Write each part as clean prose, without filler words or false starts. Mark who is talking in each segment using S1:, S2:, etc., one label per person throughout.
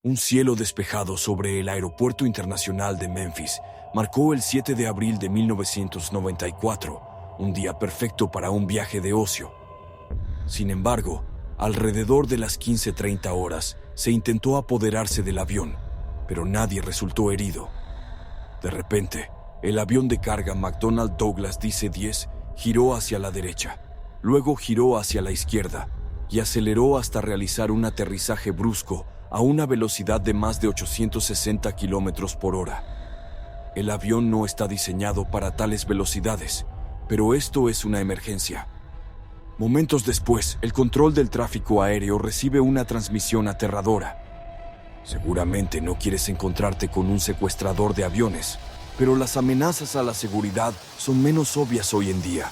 S1: Un cielo despejado sobre el Aeropuerto Internacional de Memphis marcó el 7 de abril de 1994, un día perfecto para un viaje de ocio. Sin embargo, alrededor de las 15:30 horas se intentó apoderarse del avión, pero nadie resultó herido. De repente, el avión de carga McDonnell Douglas DC-10 giró hacia la derecha, luego giró hacia la izquierda y aceleró hasta realizar un aterrizaje brusco a una velocidad de más de 860 kilómetros por hora. El avión no está diseñado para tales velocidades, pero esto es una emergencia. Momentos después, el control del tráfico aéreo recibe una transmisión aterradora. Seguramente no quieres encontrarte con un secuestrador de aviones, pero las amenazas a la seguridad son menos obvias hoy en día.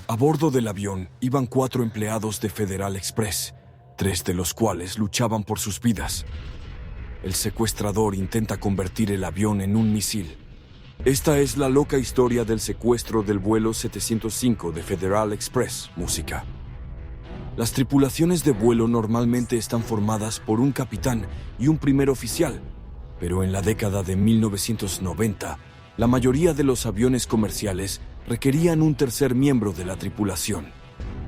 S1: A bordo del avión iban 4 empleados de Federal Express, 3 de los cuales luchaban por sus vidas. El secuestrador intenta convertir el avión en un misil. Esta es la loca historia del secuestro del vuelo 705 de Federal Express, música. Las tripulaciones de vuelo normalmente están formadas por un capitán y un primer oficial, pero en la década de 1990, la mayoría de los aviones comerciales requerían un tercer miembro de la tripulación,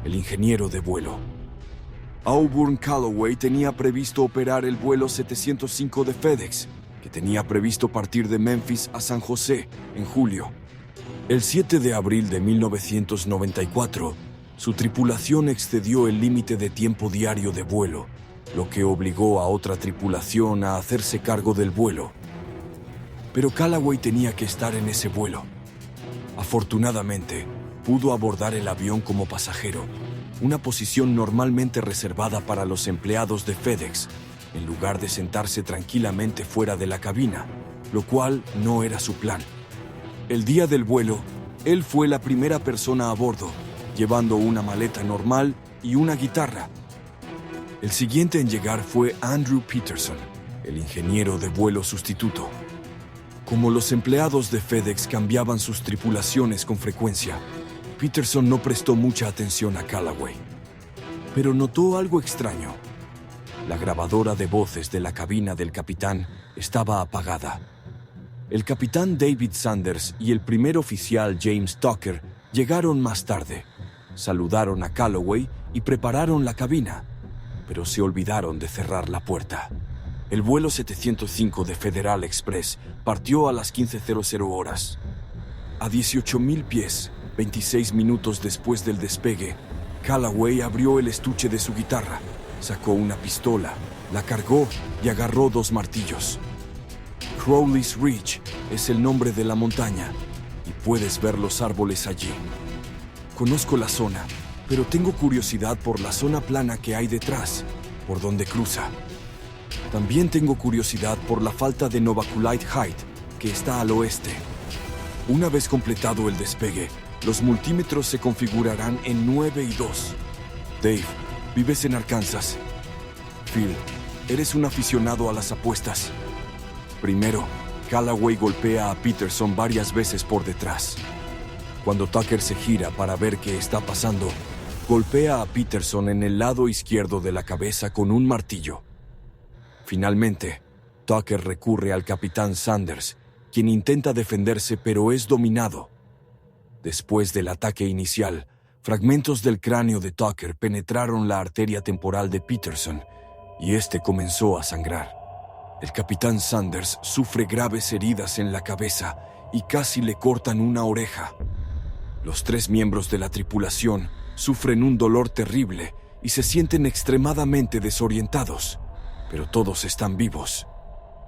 S1: el ingeniero de vuelo. Auburn Calloway tenía previsto operar el vuelo 705 de FedEx, que tenía previsto partir de Memphis a San José en julio. El 7 de abril de 1994, su tripulación excedió el límite de tiempo diario de vuelo, lo que obligó a otra tripulación a hacerse cargo del vuelo. Pero Calloway tenía que estar en ese vuelo. Afortunadamente, pudo abordar el avión como pasajero, una posición normalmente reservada para los empleados de FedEx, en lugar de sentarse tranquilamente fuera de la cabina, lo cual no era su plan. El día del vuelo, él fue la primera persona a bordo, llevando una maleta normal y una guitarra. El siguiente en llegar fue Andrew Peterson, el ingeniero de vuelo sustituto. Como los empleados de FedEx cambiaban sus tripulaciones con frecuencia, Peterson no prestó mucha atención a Calloway. Pero notó algo extraño. La grabadora de voces de la cabina del capitán estaba apagada. El capitán David Sanders y el primer oficial James Tucker llegaron más tarde. Saludaron a Calloway y prepararon la cabina, pero se olvidaron de cerrar la puerta. El vuelo 705 de Federal Express partió a las 15:00 horas. A 18,000 pies, 26 minutos después del despegue, Calloway abrió el estuche de su guitarra, sacó una pistola, la cargó y agarró 2 martillos. Crowley's Ridge es el nombre de la montaña y puedes ver los árboles allí. Conozco la zona, pero tengo curiosidad por la zona plana que hay detrás, por donde cruza. También tengo curiosidad por la falta de Novaculite Height, que está al oeste. Una vez completado el despegue, los multímetros se configurarán en 9 y 2. Dave, vives en Arkansas. Phil, eres un aficionado a las apuestas. Primero, Calloway golpea a Peterson varias veces por detrás. Cuando Tucker se gira para ver qué está pasando, golpea a Peterson en el lado izquierdo de la cabeza con un martillo. Finalmente, Tucker recurre al capitán Sanders, quien intenta defenderse pero es dominado. Después del ataque inicial, fragmentos del cráneo de Tucker penetraron la arteria temporal de Peterson y este comenzó a sangrar. El capitán Sanders sufre graves heridas en la cabeza y casi le cortan una oreja. Los 3 miembros de la tripulación sufren un dolor terrible y se sienten extremadamente desorientados, pero todos están vivos.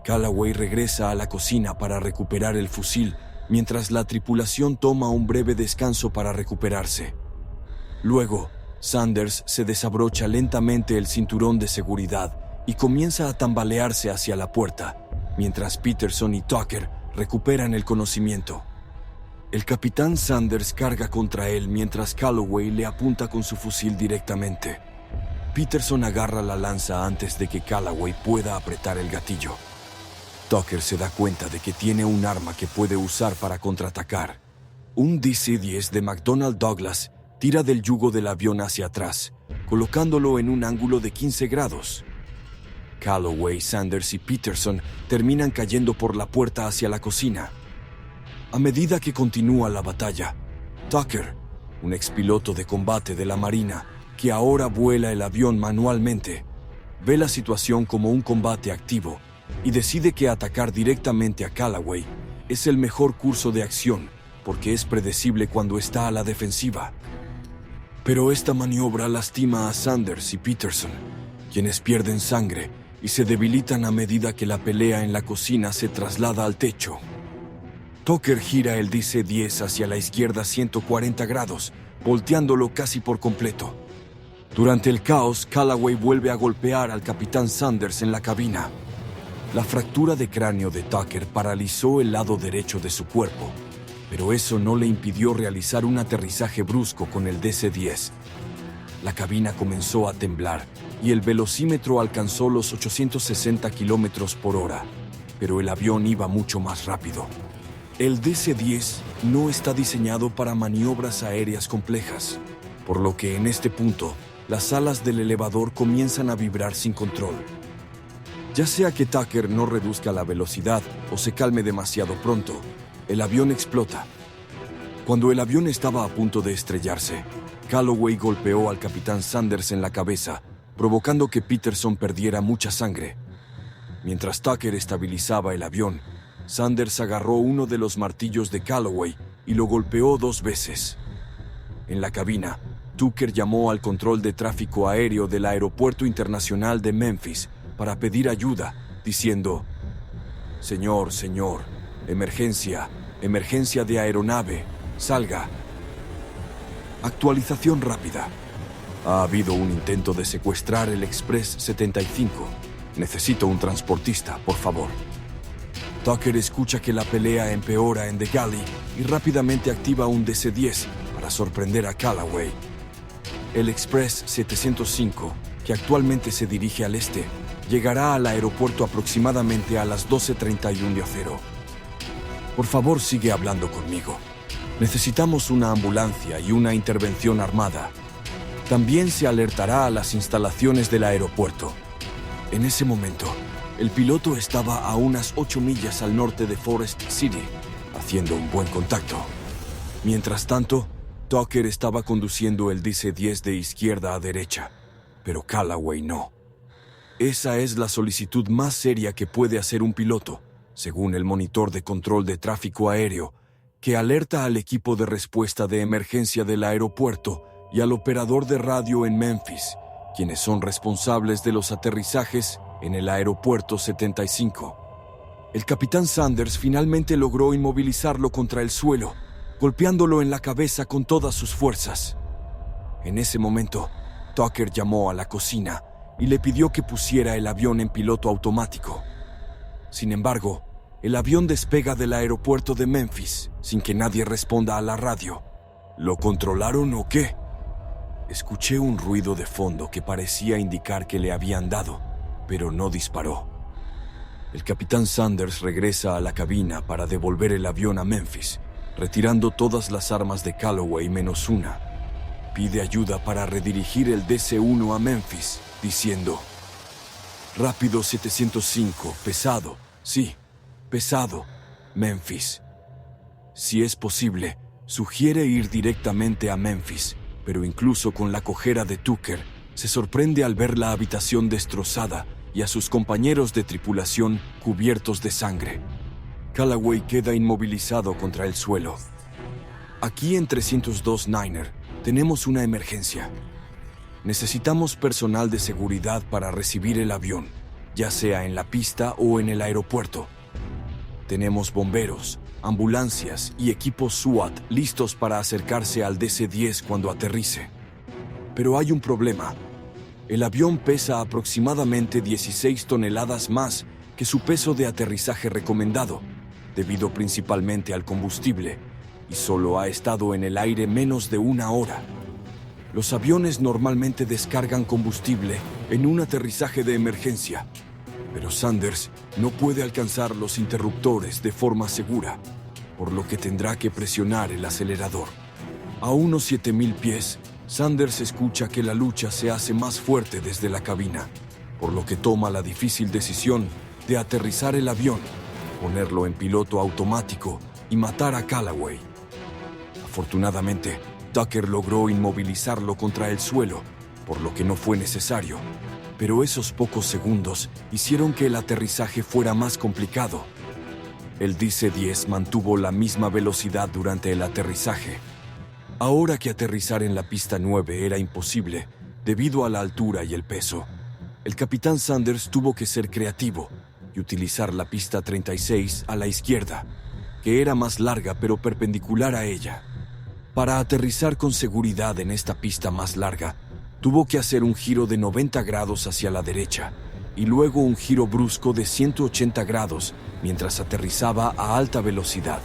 S1: Calloway regresa a la cocina para recuperar el fusil, mientras la tripulación toma un breve descanso para recuperarse. Luego, Sanders se desabrocha lentamente el cinturón de seguridad y comienza a tambalearse hacia la puerta, mientras Peterson y Tucker recuperan el conocimiento. El capitán Sanders carga contra él mientras Calloway le apunta con su fusil directamente. Peterson agarra la lanza antes de que Calloway pueda apretar el gatillo. Tucker se da cuenta de que tiene un arma que puede usar para contraatacar. Un DC-10 de McDonnell Douglas tira del yugo del avión hacia atrás, colocándolo en un ángulo de 15 grados. Calloway, Sanders y Peterson terminan cayendo por la puerta hacia la cocina. A medida que continúa la batalla, Tucker, un expiloto de combate de la Marina que ahora vuela el avión manualmente, ve la situación como un combate activo y decide que atacar directamente a Calloway es el mejor curso de acción porque es predecible cuando está a la defensiva. Pero esta maniobra lastima a Sanders y Peterson, quienes pierden sangre y se debilitan a medida que la pelea en la cocina se traslada al techo. Tucker gira el DC-10 hacia la izquierda 140 grados, volteándolo casi por completo. Durante el caos, Calloway vuelve a golpear al capitán Sanders en la cabina. La fractura de cráneo de Tucker paralizó el lado derecho de su cuerpo, pero eso no le impidió realizar un aterrizaje brusco con el DC-10. La cabina comenzó a temblar y el velocímetro alcanzó los 860 kilómetros por hora, pero el avión iba mucho más rápido. El DC-10 no está diseñado para maniobras aéreas complejas, por lo que en este punto, las alas del elevador comienzan a vibrar sin control. Ya sea que Tucker no reduzca la velocidad o se calme demasiado pronto, el avión explota. Cuando el avión estaba a punto de estrellarse, Calloway golpeó al capitán Sanders en la cabeza, provocando que Peterson perdiera mucha sangre. Mientras Tucker estabilizaba el avión, Sanders agarró uno de los martillos de Calloway y lo golpeó 2 veces. En la cabina, Tucker llamó al control de tráfico aéreo del Aeropuerto Internacional de Memphis para pedir ayuda, diciendo: Señor, emergencia de aeronave, salga. Actualización rápida. Ha habido un intento de secuestrar el Express 75. Necesito un transportista, por favor. Tucker escucha que la pelea empeora en The Galley y rápidamente activa un DC-10 para sorprender a Calloway. El Express 705, que actualmente se dirige al este, llegará al aeropuerto aproximadamente a las 12:31 de acero. Por favor, sigue hablando conmigo. Necesitamos una ambulancia y una intervención armada. También se alertará a las instalaciones del aeropuerto. En ese momento, el piloto estaba a unas 8 millas al norte de Forest City, haciendo un buen contacto. Mientras tanto, Tucker estaba conduciendo el DC-10 de izquierda a derecha, pero Calloway no. Esa es la solicitud más seria que puede hacer un piloto, según el monitor de control de tráfico aéreo, que alerta al equipo de respuesta de emergencia del aeropuerto y al operador de radio en Memphis, quienes son responsables de los aterrizajes en el aeropuerto 75. El capitán Sanders finalmente logró inmovilizarlo contra el suelo, golpeándolo en la cabeza con todas sus fuerzas. En ese momento, Tucker llamó a la cocina y le pidió que pusiera el avión en piloto automático. Sin embargo, el avión despega del aeropuerto de Memphis sin que nadie responda a la radio. ¿Lo controlaron o qué? Escuché un ruido de fondo que parecía indicar que le habían dado, pero no disparó. El capitán Sanders regresa a la cabina para devolver el avión a Memphis, retirando todas las armas de Calloway menos una. Pide ayuda para redirigir el DC-1 a Memphis, diciendo: Rápido 705, pesado, sí, pesado, Memphis. Si es posible, sugiere ir directamente a Memphis, pero incluso con la cojera de Tucker, se sorprende al ver la habitación destrozada y a sus compañeros de tripulación cubiertos de sangre. Calloway queda inmovilizado contra el suelo. Aquí en 302 Niner tenemos una emergencia. Necesitamos personal de seguridad para recibir el avión, ya sea en la pista o en el aeropuerto. Tenemos bomberos, ambulancias y equipos SWAT listos para acercarse al DC-10 cuando aterrice. Pero hay un problema. El avión pesa aproximadamente 16 toneladas más que su peso de aterrizaje recomendado, debido principalmente al combustible, y solo ha estado en el aire menos de 1 hora. Los aviones normalmente descargan combustible en un aterrizaje de emergencia, pero Sanders no puede alcanzar los interruptores de forma segura, por lo que tendrá que presionar el acelerador. A unos 7,000 pies, Sanders escucha que la lucha se hace más fuerte desde la cabina. por lo que toma la difícil decisión de aterrizar el avión, ponerlo en piloto automático y matar a Calloway. Afortunadamente, Tucker logró inmovilizarlo contra el suelo, por lo que no fue necesario, pero esos pocos segundos hicieron que el aterrizaje fuera más complicado. El DC-10 mantuvo la misma velocidad durante el aterrizaje. Ahora que aterrizar en la pista 9 era imposible, debido a la altura y el peso, el capitán Sanders tuvo que ser creativo y utilizar la pista 36 a la izquierda, que era más larga pero perpendicular a ella. Para aterrizar con seguridad en esta pista más larga, tuvo que hacer un giro de 90 grados hacia la derecha y luego un giro brusco de 180 grados mientras aterrizaba a alta velocidad.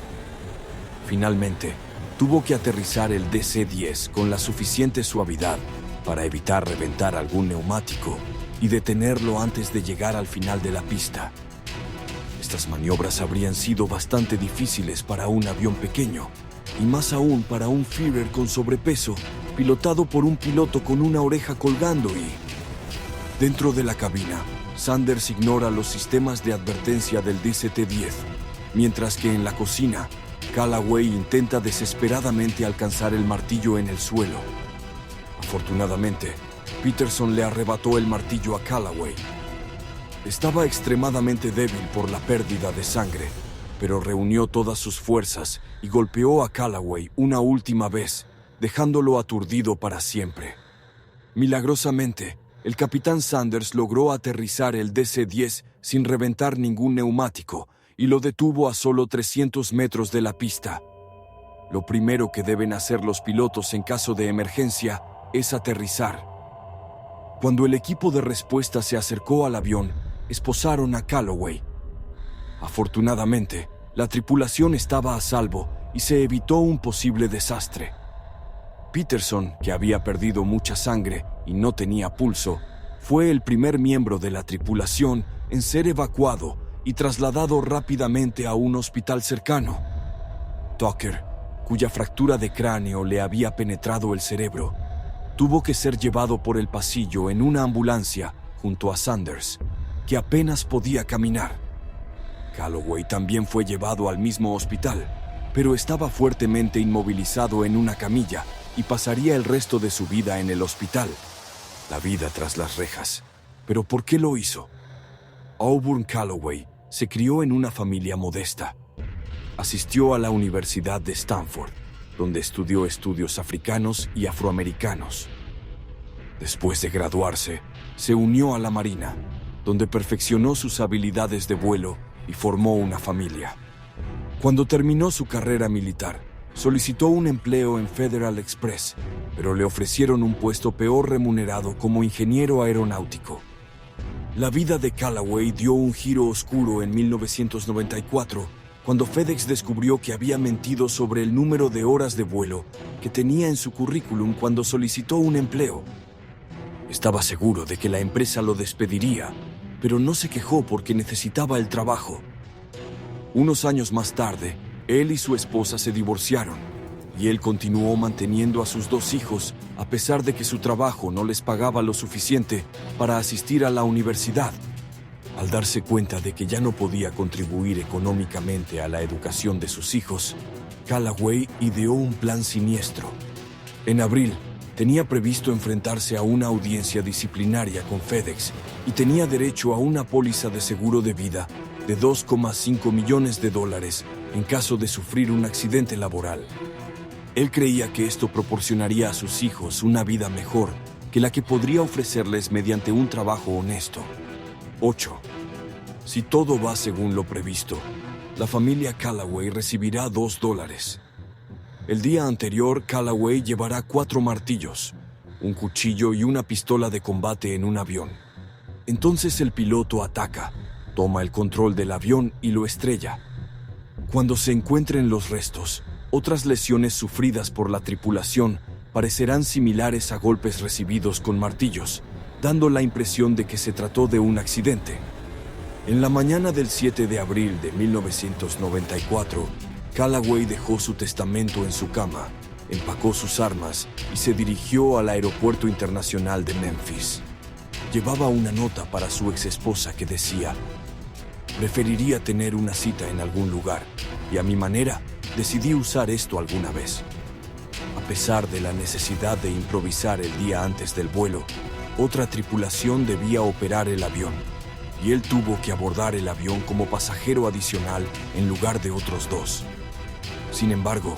S1: Finalmente, tuvo que aterrizar el DC-10 con la suficiente suavidad para evitar reventar algún neumático y detenerlo antes de llegar al final de la pista. Estas maniobras habrían sido bastante difíciles para un avión pequeño, y más aún para un Führer con sobrepeso, pilotado por un piloto con una oreja colgando y... Dentro de la cabina, Sanders ignora los sistemas de advertencia del DC-10, mientras que en la cocina, Calloway intenta desesperadamente alcanzar el martillo en el suelo. Afortunadamente, Peterson le arrebató el martillo a Calloway. Estaba extremadamente débil por la pérdida de sangre, pero reunió todas sus fuerzas y golpeó a Calloway una última vez, dejándolo aturdido para siempre. Milagrosamente, el capitán Sanders logró aterrizar el DC-10 sin reventar ningún neumático y lo detuvo a solo 300 metros de la pista. Lo primero que deben hacer los pilotos en caso de emergencia es aterrizar. Cuando el equipo de respuesta se acercó al avión, esposaron a Calloway. Afortunadamente, la tripulación estaba a salvo y se evitó un posible desastre. Peterson, que había perdido mucha sangre y no tenía pulso, fue el primer miembro de la tripulación en ser evacuado y trasladado rápidamente a un hospital cercano. Tucker, cuya fractura de cráneo le había penetrado el cerebro, tuvo que ser llevado por el pasillo en una ambulancia junto a Sanders, que apenas podía caminar. Calloway también fue llevado al mismo hospital, pero estaba fuertemente inmovilizado en una camilla y pasaría el resto de su vida en el hospital. La vida tras las rejas. ¿Pero por qué lo hizo? Auburn Calloway se crió en una familia modesta. Asistió a la Universidad de Stanford, donde estudió estudios africanos y afroamericanos. Después de graduarse, se unió a la Marina, donde perfeccionó sus habilidades de vuelo y formó una familia. Cuando terminó su carrera militar, solicitó un empleo en Federal Express, pero le ofrecieron un puesto peor remunerado como ingeniero aeronáutico. La vida de Calloway dio un giro oscuro en 1994, cuando FedEx descubrió que había mentido sobre el número de horas de vuelo que tenía en su currículum cuando solicitó un empleo. Estaba seguro de que la empresa lo despediría, pero no se quejó porque necesitaba el trabajo. Unos años más tarde, él y su esposa se divorciaron, y él continuó manteniendo a sus 2 hijos a pesar de que su trabajo no les pagaba lo suficiente para asistir a la universidad. Al darse cuenta de que ya no podía contribuir económicamente a la educación de sus hijos, Calloway ideó un plan siniestro. En abril, tenía previsto enfrentarse a una audiencia disciplinaria con FedEx y tenía derecho a una póliza de seguro de vida de $2,5 millones en caso de sufrir un accidente laboral. Él creía que esto proporcionaría a sus hijos una vida mejor que la que podría ofrecerles mediante un trabajo honesto. 8. Si todo va según lo previsto, la familia Calloway recibirá $2. El día anterior, Calloway llevará 4 martillos, un cuchillo y una pistola de combate en un avión. Entonces el piloto ataca, toma el control del avión y lo estrella. Cuando se encuentren los restos, otras lesiones sufridas por la tripulación parecerán similares a golpes recibidos con martillos, dando la impresión de que se trató de un accidente. En la mañana del 7 de abril de 1994, Calloway dejó su testamento en su cama, empacó sus armas y se dirigió al Aeropuerto Internacional de Memphis. llevaba una nota para su exesposa que decía: preferiría tener una cita en algún lugar, y a mi manera decidí usar esto alguna vez. A pesar de la necesidad de improvisar el día antes del vuelo, otra tripulación debía operar el avión, y él tuvo que abordar el avión como pasajero adicional en lugar de otros dos. Sin embargo,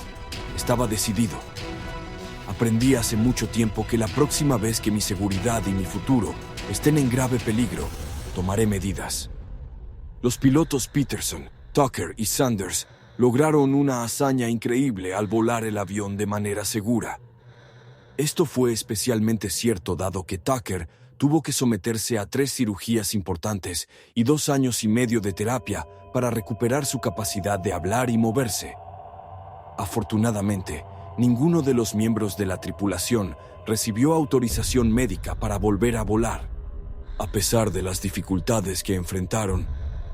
S1: estaba decidido. Aprendí hace mucho tiempo que la próxima vez que mi seguridad y mi futuro estén en grave peligro, tomaré medidas. Los pilotos Peterson, Tucker y Sanders lograron una hazaña increíble al volar el avión de manera segura. Esto fue especialmente cierto dado que Tucker tuvo que someterse a 3 cirugías importantes y 2 años y medio de terapia para recuperar su capacidad de hablar y moverse. Afortunadamente, ninguno de los miembros de la tripulación recibió autorización médica para volver a volar. A pesar de las dificultades que enfrentaron,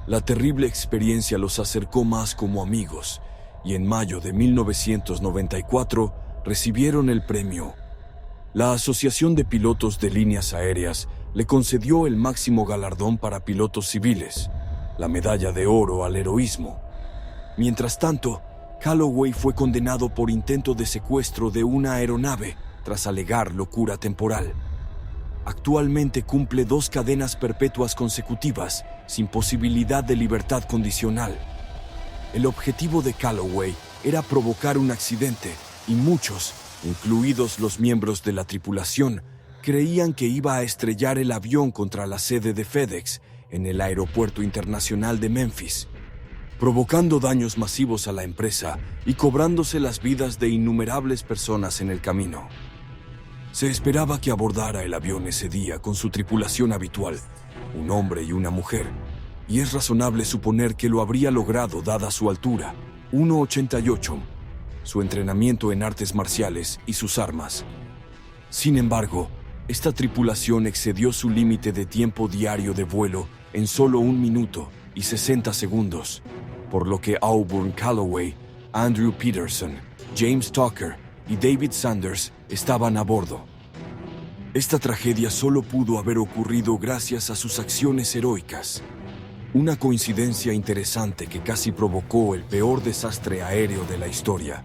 S1: la terrible experiencia los acercó más como amigos, y en mayo de 1994 recibieron el premio. La Asociación de Pilotos de Líneas Aéreas le concedió el máximo galardón para pilotos civiles, la Medalla de Oro al Heroísmo. Mientras tanto, Calloway fue condenado por intento de secuestro de una aeronave tras alegar locura temporal. Actualmente cumple 2 cadenas perpetuas consecutivas, sin posibilidad de libertad condicional. El objetivo de Calloway era provocar un accidente, y muchos, incluidos los miembros de la tripulación, creían que iba a estrellar el avión contra la sede de FedEx en el Aeropuerto Internacional de Memphis, provocando daños masivos a la empresa y cobrándose las vidas de innumerables personas en el camino. Se esperaba que abordara el avión ese día con su tripulación habitual, un hombre y una mujer, y es razonable suponer que lo habría logrado dada su altura, 1,88, su entrenamiento en artes marciales y sus armas. Sin embargo, esta tripulación excedió su límite de tiempo diario de vuelo en solo 1 minuto y 60 segundos, por lo que Auburn Calloway, Andrew Peterson, James Tucker y David Sanders estaban a bordo. Esta tragedia solo pudo haber ocurrido gracias a sus acciones heroicas. Una coincidencia interesante que casi provocó el peor desastre aéreo de la historia.